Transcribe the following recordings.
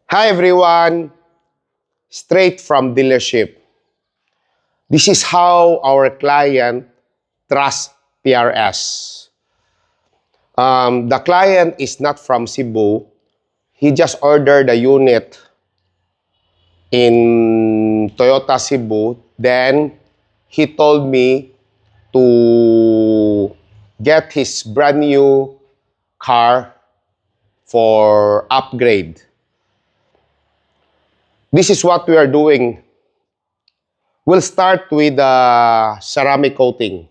Hi everyone, straight from dealership. This is how our client trusts PRS. The client is not from Cebu. He just ordered a unit in Toyota Cebu. Then he told me to get his brand new car for upgrade. This is what we are doing. We'll start with ceramic coating.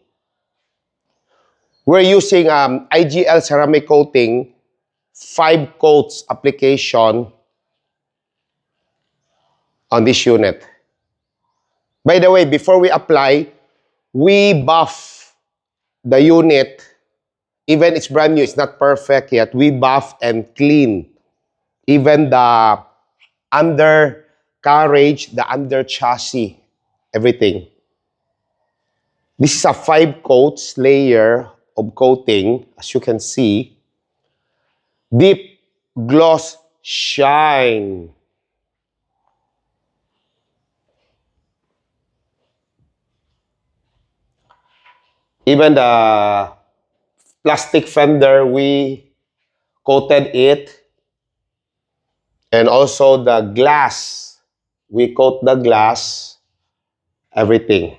We're using IGL ceramic coating, 5 coats application on this unit. By the way, before we apply, we buff the unit. Even it's brand new, it's not perfect yet. We buff and clean even the under carriage, the under chassis, everything. This is a 5 coats layer of coating, as you can see. Deep gloss shine. Even the plastic fender, we coated it. And also the glass, we coat the glass, everything.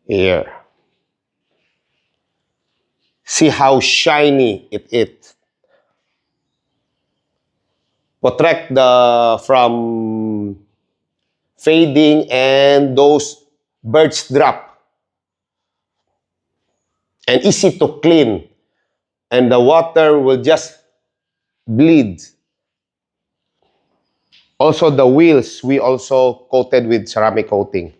Here. See how shiny it is. Protect from fading and those birds drop. And easy to clean. And the water will just bleed. Also the wheels, we also coated with ceramic coating.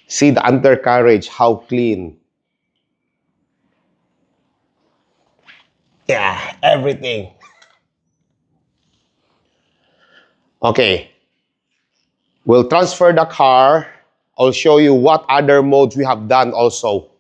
See the undercarriage, how clean. Yeah, everything. Okay. We'll transfer the car. I'll show you what other modes we have done also.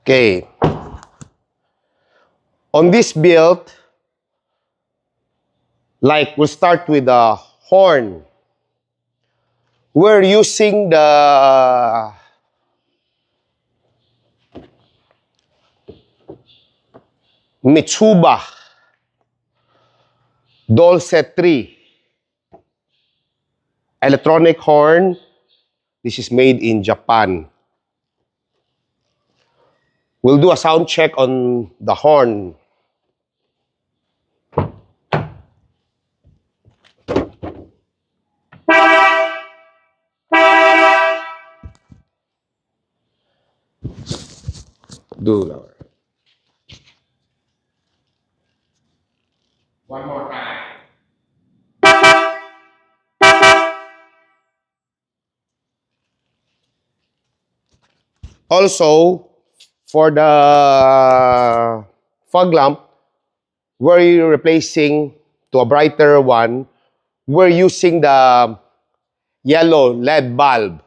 Okay. On this build, like we'll start with the horn. We're using the Mitsuba Dulce 3 electronic horn. This is made in Japan. We'll do a sound check on the horn. Do now. One more time. Also, for the fog lamp, we're replacing to a brighter one. We're using the yellow LED bulb.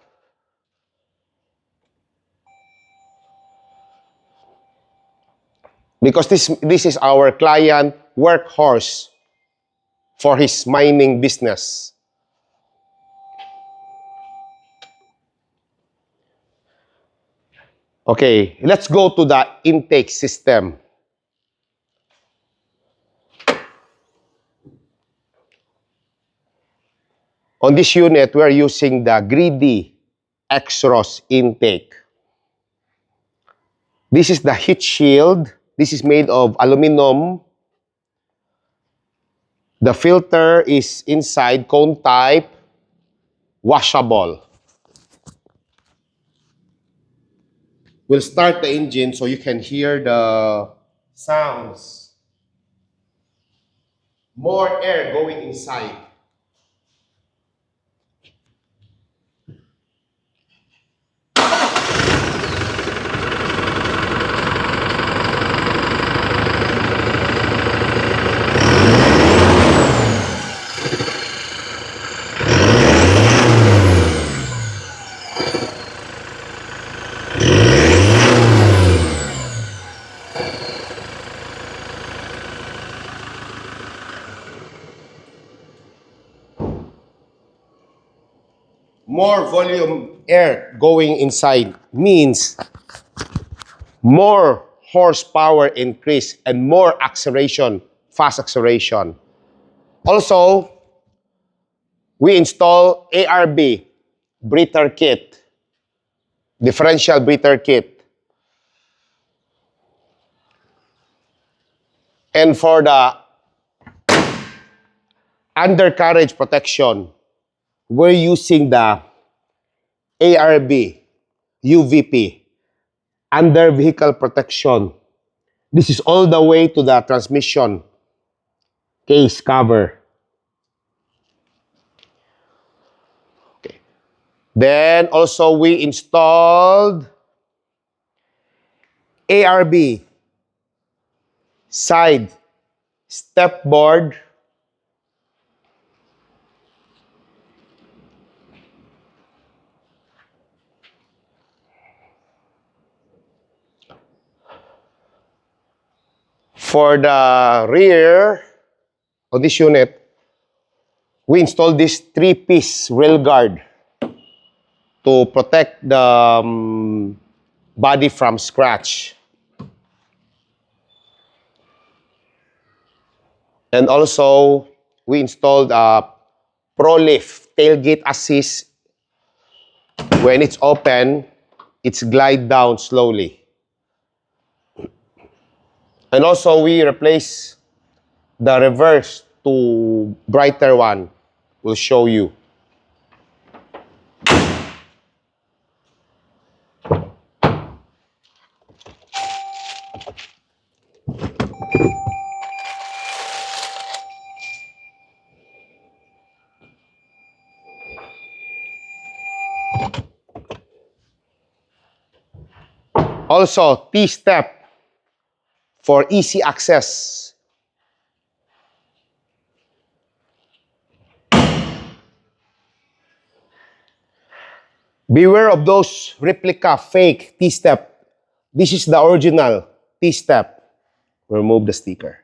Because this is our client workhorse for his mining business. Okay, let's go to the intake system. On this unit, we're using the Greedy Exros intake. This is the heat shield. This is made of aluminum. The filter is inside, cone type, washable. We'll start the engine so you can hear the sounds. More air going inside. More volume air going inside means more horsepower increase and more acceleration, fast acceleration. Also, we install ARB, breather kit, differential breather kit. And for the undercarriage protection, we're using the ARB, UVP, under vehicle protection. This is all the way to the transmission case cover. Okay. Then also we installed ARB side step board. For the rear of this unit, we installed this 3-piece rail guard to protect the body from scratch. And also, we installed a ProLift tailgate assist. When it's open, it's glide down slowly. And also, we replace the reverse to brighter one. We'll show you. Also, T-step for easy access. Beware of those replica fake T-step. This is the original T-step. Remove the sticker.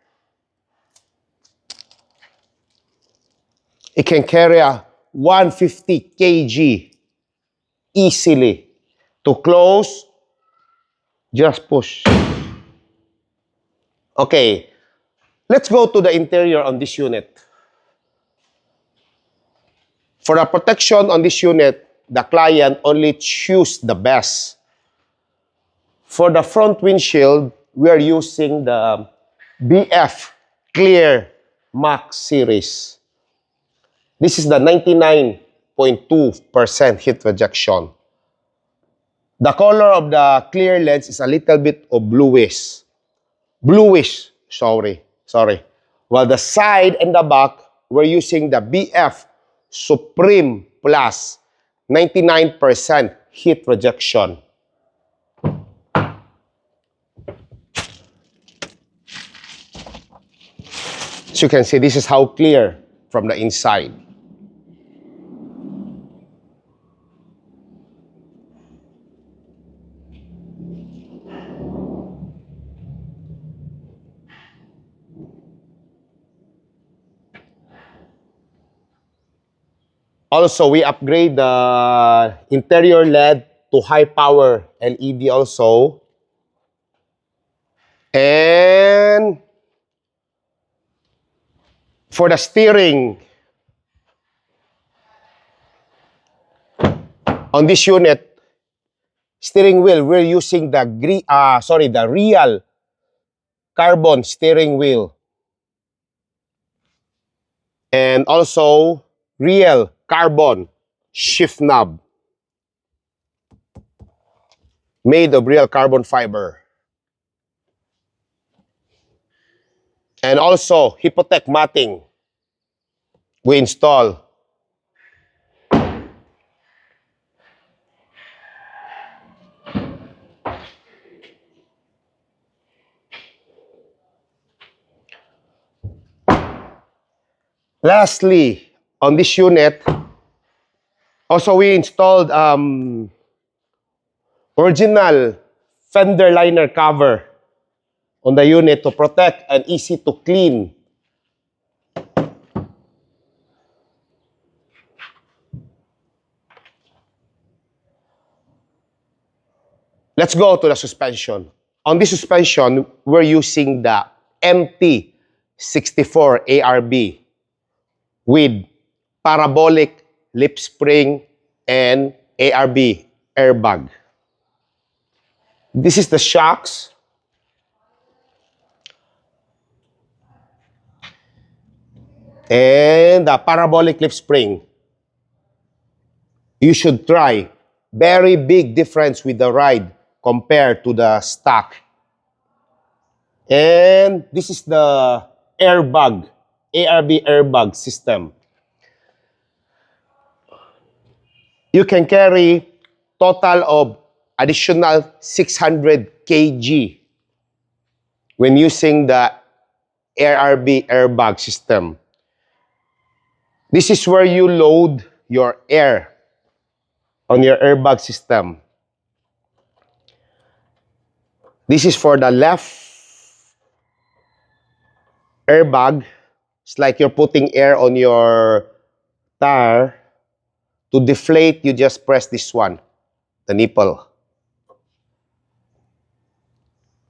It can carry a 150 kg easily. To close, just push. Okay, let's go to the interior on this unit. For the protection on this unit, the client only choose the best. For the front windshield, we are using the BF Clear Max series. This is the 99.2% heat rejection. The color of the clear lens is a little bit of bluish. Sorry. While the side and the back, we're using the BF Supreme Plus, 99% heat rejection. As you can see, this is how clear from the inside. Also, we upgrade the interior LED to high power LED also. And for the steering, on this unit, steering wheel, we're using the real carbon steering wheel. And also real carbon shift knob made of real carbon fiber. And also Hypotec matting we install. Lastly, on this unit, also we installed original fender liner cover on the unit to protect and easy to clean. Let's go to the suspension. On this suspension, we're using the MT64 ARB with parabolic lip spring and ARB airbag. This is the shocks. And the parabolic lip spring. You should try. Very big difference with the ride compared to the stock. And this is the airbag, ARB airbag system. You can carry total of additional 600 kg when using the ARB airbag system. This is where you load your air on your airbag system. This is for the left airbag. It's like you're putting air on your tire. To deflate, you just press this one, the nipple.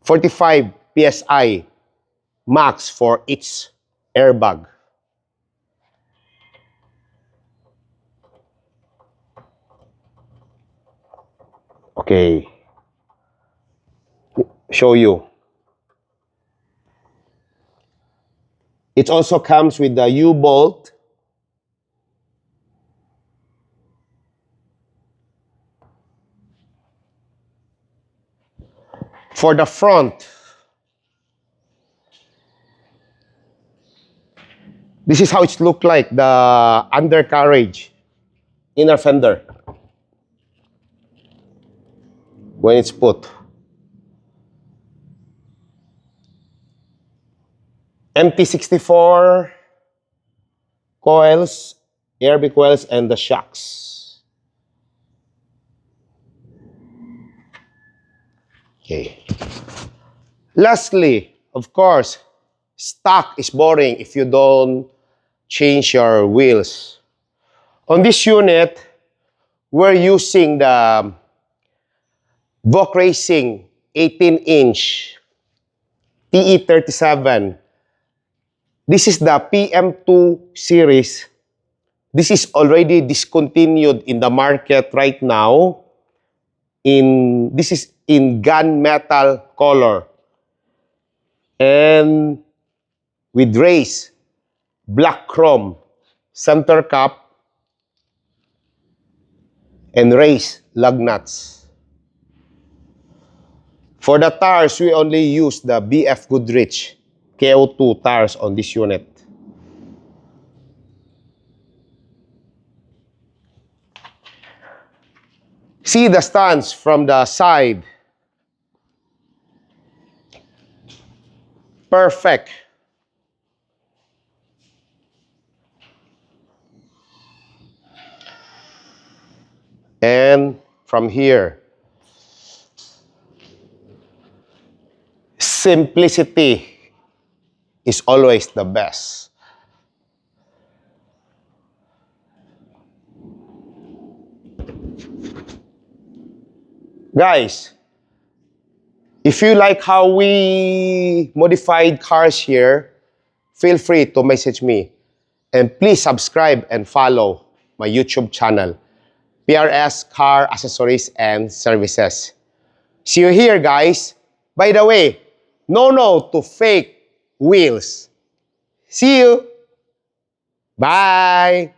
45 PSI max for each airbag. Okay. Show you. It also comes with the U-bolt. For the front, this is how it looks like, the undercarriage, inner fender, when it's put. MT64 coils, ARB coils, and the shocks. Okay. Lastly, of course, stock is boring if you don't change your wheels. On this unit, we're using the VOC Racing 18-inch TE37. This is the PM2 series. This is already discontinued in the market right now. This is in gunmetal color. And with race, black chrome, center cap, and race lug nuts. For the tires, we only use the BF Goodrich KO2 tires on this unit. See the stands from the side. Perfect. And from here, simplicity is always the best. Guys, if you like how we modified cars here, feel free to message me. And please subscribe and follow my YouTube channel. PRS Car Accessories and Services. See you here, guys. By the way, no to fake wheels. See you. Bye.